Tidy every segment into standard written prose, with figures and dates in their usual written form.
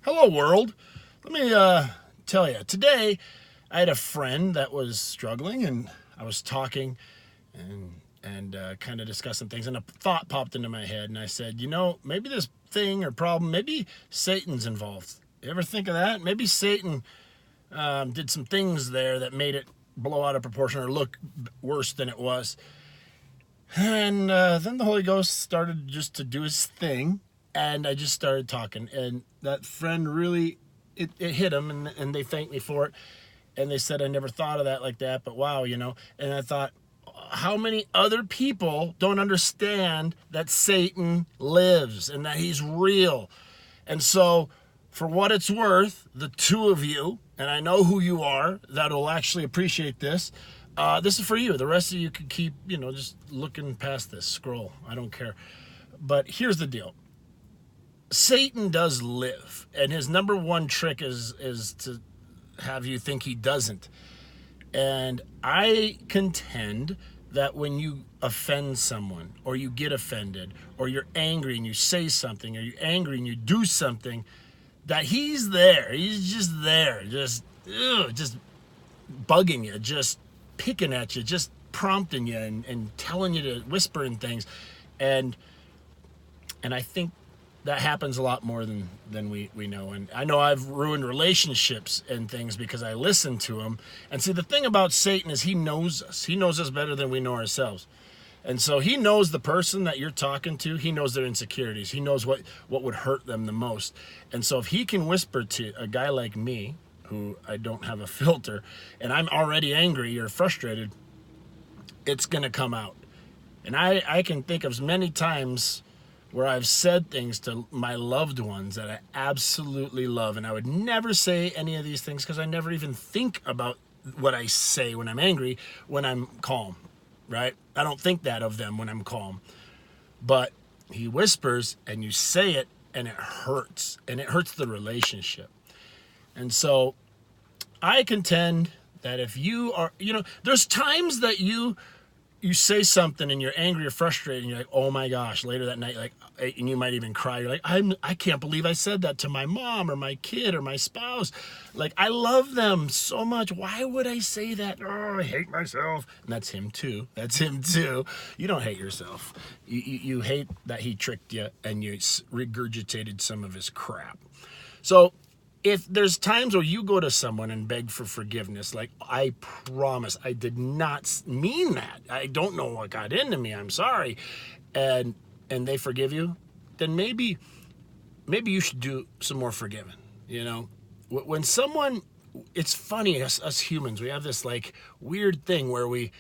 Hello, world. Let me tell you. Today, I had a friend that was struggling, and I was talking and kind of discussing things, and a thought popped into my head, and I said, maybe this thing or problem, maybe Satan's involved. You ever think of that? Maybe Satan did some things there that made it blow out of proportion or look worse than it was. And then the Holy Ghost started just to do his thing, and I just started talking. And that friend really, it hit him, and they thanked me for it. And they said, I never thought of that like that, but wow. And I thought, how many other people don't understand that Satan lives and that he's real? And so, for what it's worth, the two of you, and I know who you are, that'll actually appreciate this. This is for you. The rest of you can keep, just looking past this scroll. I don't care. But here's the deal. Satan does live, and his number one trick is to have you think he doesn't. And I contend that when you offend someone, or you get offended, or you're angry and you say something, or you're angry and you do something, that he's there. He's just there, just bugging you, just picking at you, just prompting you and telling you to whisper in things. And I think that happens a lot more than we know. And I know I've ruined relationships and things because I listen to him. And see, the thing about Satan is he knows us. He knows us better than we know ourselves. And so he knows the person that you're talking to. He knows their insecurities. He knows what would hurt them the most. And so if he can whisper to a guy like me, who I don't have a filter, and I'm already angry or frustrated, it's going to come out. And I can think of many times where I've said things to my loved ones that I absolutely love. And I would never say any of these things because I never even think about what I say when I'm angry, when I'm calm, right? I don't think that of them when I'm calm. But he whispers and you say it and it hurts. And it hurts the relationship. And so I contend that if you are, there's times that you say something and you're angry or frustrated and you're like, oh my gosh, later that night, and you might even cry. You're like, I can't believe I said that to my mom or my kid or my spouse. Like, I love them so much. Why would I say that? Oh, I hate myself. And that's him too. You don't hate yourself. You hate that he tricked you and you regurgitated some of his crap. So if there's times where you go to someone and beg for forgiveness, like, I promise I did not mean that. I don't know what got into me. I'm sorry. And they forgive you, then maybe you should do some more forgiving. When someone, it's funny, us humans, we have this like weird thing where we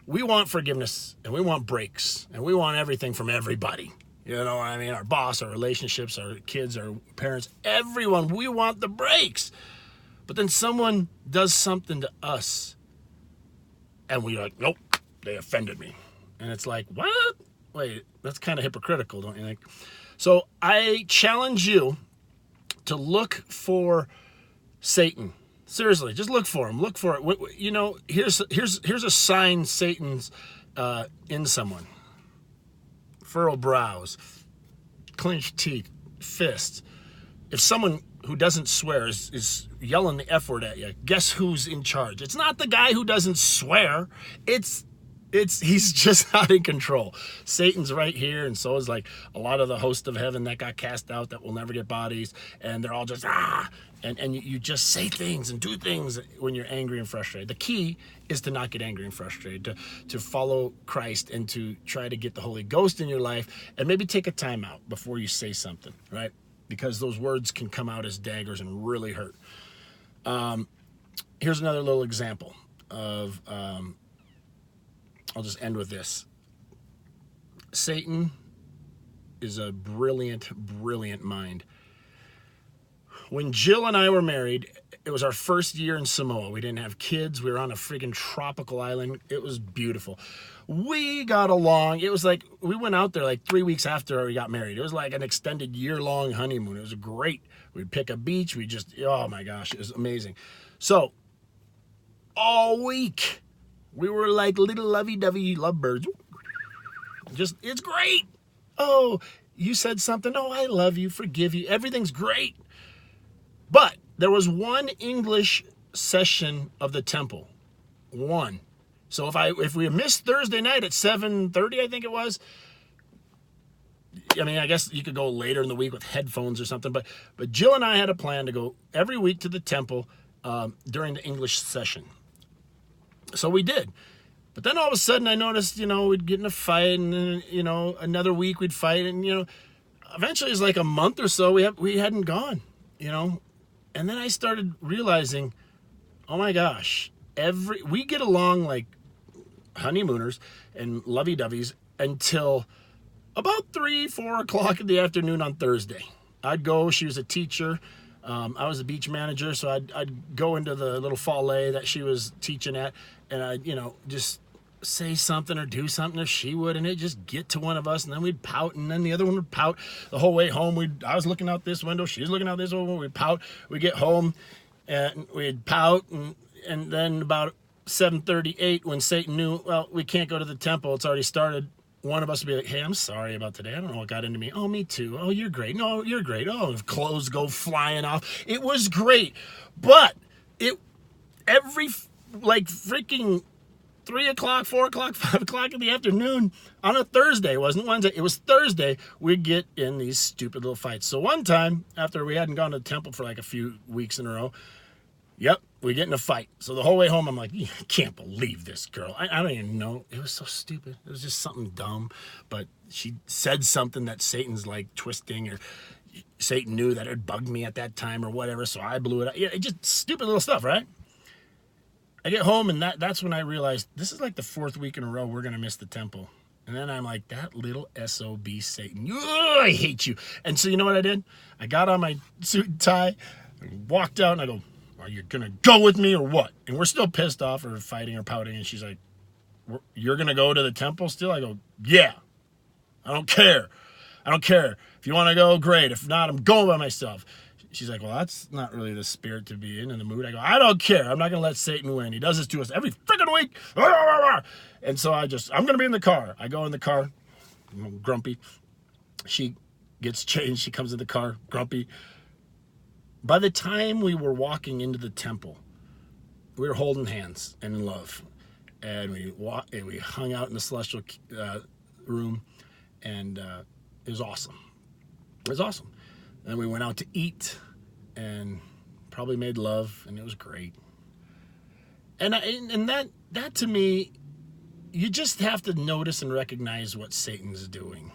want forgiveness and we want breaks and we want everything from everybody. You know what I mean? Our boss, our relationships, our kids, our parents, everyone, we want the breaks. But then someone does something to us and we're like, nope, they offended me. And it's like, what? Wait, that's kind of hypocritical, don't you think? So I challenge you to look for Satan. Seriously, just look for him. Look for it. Here's a sign Satan's in someone. Furrowed brows, clenched teeth, fists. If someone who doesn't swear is yelling the F word at you, guess who's in charge? It's not the guy who doesn't swear. He's just out of control. Satan's right here, and so is like a lot of the host of heaven that got cast out that will never get bodies, and they're all just and you just say things and do things when you're angry and frustrated. The key is to not get angry and frustrated, to follow Christ and to try to get the Holy Ghost in your life, and maybe take a time out before you say something, right? Because those words can come out as daggers and really hurt. Here's another little example of I'll just end with this. Satan is a brilliant, brilliant mind. When Jill and I were married, it was our first year in Samoa. We didn't have kids. We were on a freaking tropical island. It was beautiful. We got along. It was like, we went out there like 3 weeks after we got married. It was like an extended year-long honeymoon. It was great. We'd pick a beach. Oh my gosh, it was amazing. So, all week, we were like little lovey-dovey lovebirds. It's great. Oh, you said something. Oh, I love you, forgive you. Everything's great. But there was one English session of the temple. One. So if we missed Thursday night at 7:30, I think it was. I mean, I guess you could go later in the week with headphones or something. But Jill and I had a plan to go every week to the temple during the English session. So we did. But then all of a sudden I noticed, we'd get in a fight, and then, another week we'd fight, and, eventually it was like a month or so we hadn't gone, And then I started realizing, oh my gosh, we get along like honeymooners and lovey-doveys until about 3-4 o'clock in the afternoon on Thursday. I'd go, she was a teacher. I was a beach manager, so I'd go into the little foyer that she was teaching at, and I'd, just say something or do something if she would, and it'd just get to one of us, and then we'd pout, and then the other one would pout the whole way home. I was looking out this window, she was looking out this window, we'd pout. We'd get home, and we'd pout, and then about 7:38, when Satan knew, well, we can't go to the temple, it's already started, one of us would be like, hey, I'm sorry about today. I don't know what got into me. Oh, me too. Oh, you're great. No, you're great. Oh, clothes go flying off. It was great. But every freaking 3 o'clock, 4 o'clock, 5 o'clock in the afternoon on a Thursday, it wasn't Wednesday, it was Thursday, we'd get in these stupid little fights. So one time, after we hadn't gone to the temple for like a few weeks in a row, we get in a fight. So the whole way home, I'm like, I can't believe this girl. I don't even know. It was so stupid. It was just something dumb. But she said something that Satan's like twisting, or Satan knew that it bugged me at that time or whatever. So I blew it out. Yeah, it just stupid little stuff, right? I get home, and that's when I realized this is like the 4th week in a row we're going to miss the temple. And then I'm like, that little SOB Satan. I hate you. And so you know what I did? I got on my suit and tie, and walked out, and I go, are you going to go with me or what? And we're still pissed off or fighting or pouting. And she's like, you're going to go to the temple still? I go, yeah. I don't care. If you want to go, great. If not, I'm going by myself. She's like, well, that's not really the spirit to be in the mood. I go, I don't care. I'm not going to let Satan win. He does this to us every freaking week. And so I'm going to be in the car. I go in the car. I'm grumpy. She gets changed. She comes in the car, grumpy. By the time we were walking into the temple, we were holding hands and in love. And we hung out in the celestial room, and it was awesome. It was awesome. Then we went out to eat and probably made love, and it was great. And that to me, you just have to notice and recognize what Satan's doing.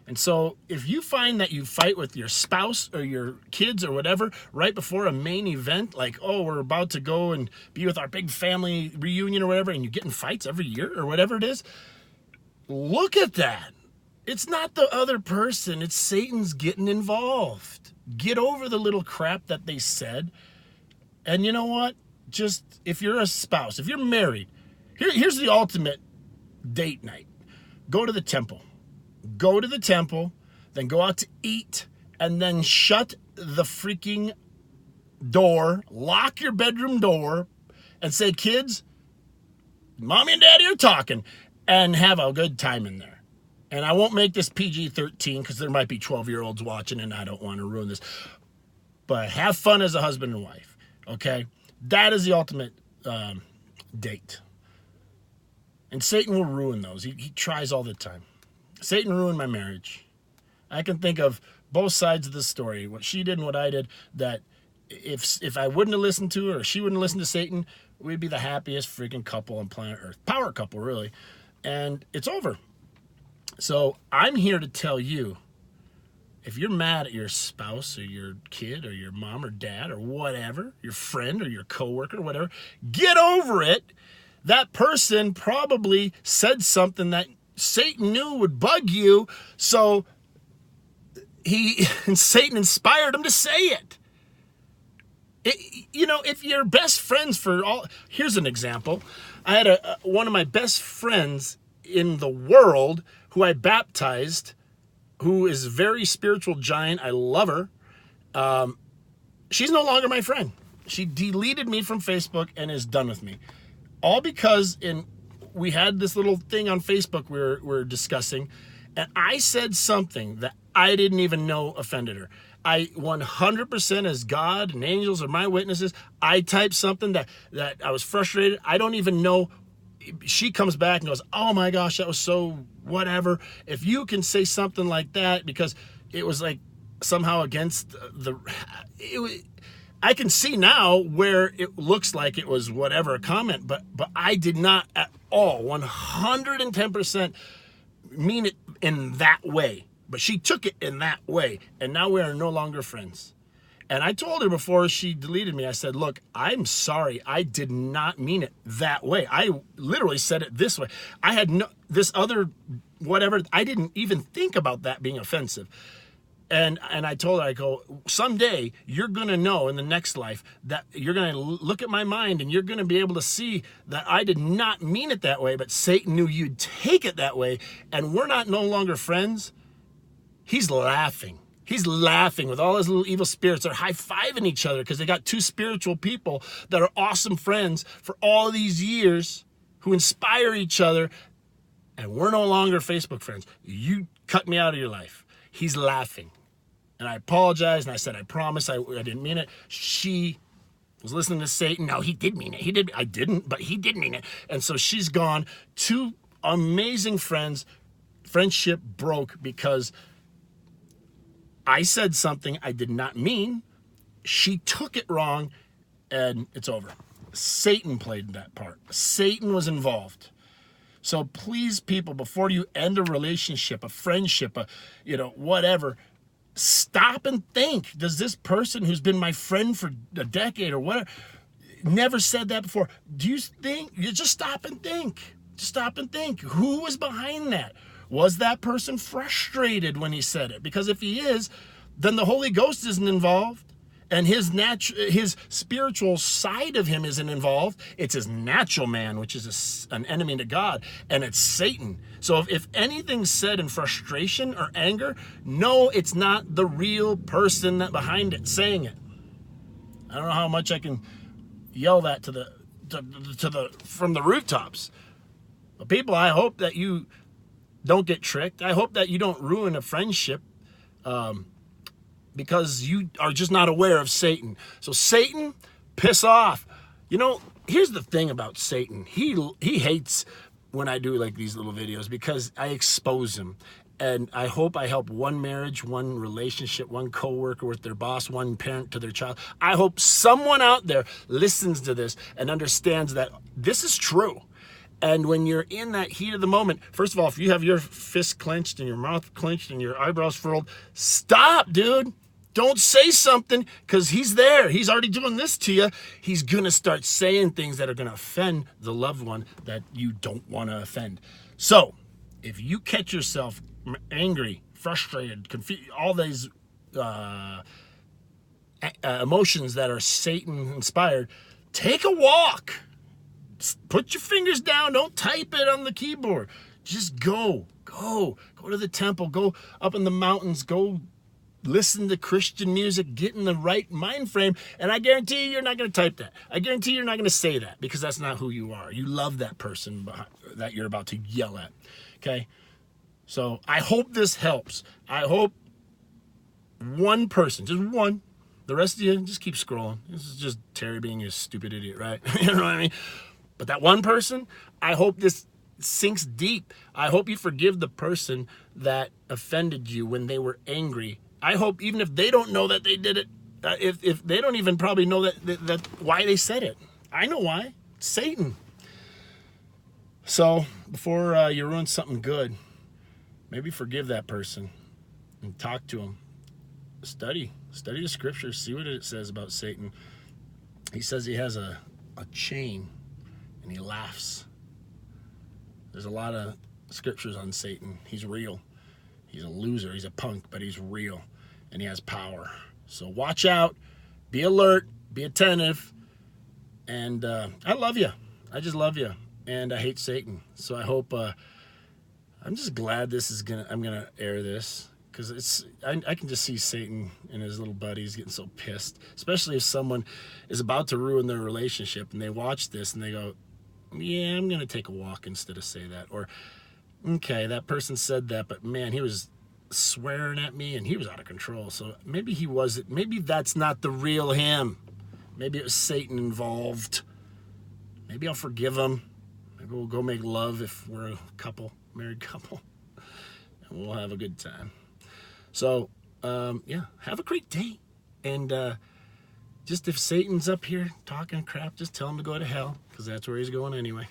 And so if you find that you fight with your spouse or your kids or whatever right before a main event, like, oh, we're about to go and be with our big family reunion or whatever, and you get in fights every year or whatever it is, look at that. It's not the other person. It's Satan's getting involved. Get over the little crap that they said. And you know what? Just, if you're a spouse, if you're married, here's the ultimate date night. Go to the temple. Go to the temple, then go out to eat, and then shut the freaking door, lock your bedroom door, and say, kids, mommy and daddy are talking, and have a good time in there. And I won't make this PG-13 because there might be 12-year-olds watching, and I don't want to ruin this. But have fun as a husband and wife, okay? That is the ultimate date. And Satan will ruin those. He tries all the time. Satan ruined my marriage. I can think of both sides of the story, what she did and what I did, that if I wouldn't have listened to her or she wouldn't listen to Satan, we'd be the happiest freaking couple on planet Earth. Power couple, really. And it's over. So I'm here to tell you, if you're mad at your spouse or your kid or your mom or dad or whatever, your friend or your coworker or whatever, get over it. That person probably said something that Satan knew would bug you, so Satan inspired him to say it. If you're best friends here's an example. I had one of my best friends in the world who I baptized, who is a very spiritual giant. I love her. She's no longer my friend. She deleted me from Facebook and is done with me. All because we had this little thing on Facebook we're discussing, and I said something that I didn't even know offended her. I 100%, as God and angels are my witnesses, I typed something that I was frustrated. I don't even know. She comes back and goes, oh my gosh, that was so whatever. If you can say something like that, because it was like somehow against I can see now where it looks like it was whatever a comment, but I did not at all 110% mean it in that way. But she took it in that way, and now we are no longer friends. And I told her before she deleted me, I said, look, I'm sorry. I did not mean it that way. I literally said it this way. I had no, this other whatever, I didn't even think about that being offensive. And I told her, I go, someday you're going to know in the next life that you're going to look at my mind and you're going to be able to see that I did not mean it that way, but Satan knew you'd take it that way, and we're not no longer friends. He's laughing. He's laughing with all his little evil spirits. They're high-fiving each other because they got two spiritual people that are awesome friends for all these years who inspire each other, and we're no longer Facebook friends. You cut me out of your life. He's laughing. And I apologized, and I said, I promise I didn't mean it. She was listening to Satan. No, he did mean it. I didn't, but he did mean it. And so she's gone. Two amazing friends. Friendship broke because I said something I did not mean. She took it wrong, and it's over. Satan played that part. Satan was involved. So please, people, before you end a relationship, a friendship, whatever, stop and think. Does this person who's been my friend for a decade or whatever, never said that before, do you think, you just stop and think. Just stop and think. Who was behind that? Was that person frustrated when he said it? Because if he is, then the Holy Ghost isn't involved. And his spiritual side of him isn't involved. It's his natural man, which is an enemy to God, and it's Satan. So if anything's said in frustration or anger, no, it's not the real person that behind it saying it. I don't know how much I can yell that from the rooftops. But people, I hope that you don't get tricked. I hope that you don't ruin a friendship. Because you are just not aware of Satan. So Satan, piss off. Here's the thing about Satan. He hates when I do like these little videos because I expose him. And I hope I help one marriage, one relationship, one coworker with their boss, one parent to their child. I hope someone out there listens to this and understands that this is true. And when you're in that heat of the moment, first of all, if you have your fist clenched and your mouth clenched and your eyebrows furrowed, stop, dude. Don't say something, because he's there. He's already doing this to you. He's going to start saying things that are going to offend the loved one that you don't want to offend. So if you catch yourself angry, frustrated, confused, all these emotions that are Satan inspired, take a walk. Put your fingers down. Don't type it on the keyboard. Just go to the temple, go up in the mountains, go listen to Christian music, get in the right mind frame, and I guarantee you're not going to type that. I guarantee you're not going to say that, because that's not who you are. You love that person that you're about to yell at, okay? So I hope this helps. I hope one person, just one, the rest of you, just keep scrolling. This is just Terry being a stupid idiot, right? You know what I mean? But that one person, I hope this sinks deep. I hope you forgive the person that offended you when they were angry. I hope even if they don't know that they did it, if they don't even probably know that why they said it. I know why. Satan. So before you ruin something good, maybe forgive that person and talk to him. Study the scriptures. See what it says about Satan. He says he has a chain and he laughs. There's a lot of scriptures on Satan. He's real. He's a loser. He's a punk, but he's real, and he has power. So watch out. Be alert. Be attentive. And I love you. I just love you. And I hate Satan. So I hope. I'm just glad I'm gonna air this, because I can just see Satan and his little buddies getting so pissed, especially if someone is about to ruin their relationship and they watch this and they go, "Yeah, I'm gonna take a walk instead of say that," or, "Okay, that person said that, but man, he was swearing at me, and he was out of control. So maybe he wasn't. Maybe that's not the real him. Maybe it was Satan involved. Maybe I'll forgive him. Maybe we'll go make love if we're a couple, married couple, and we'll have a good time. So, yeah, have a great day. And just if Satan's up here talking crap, just tell him to go to hell, because that's where he's going anyway.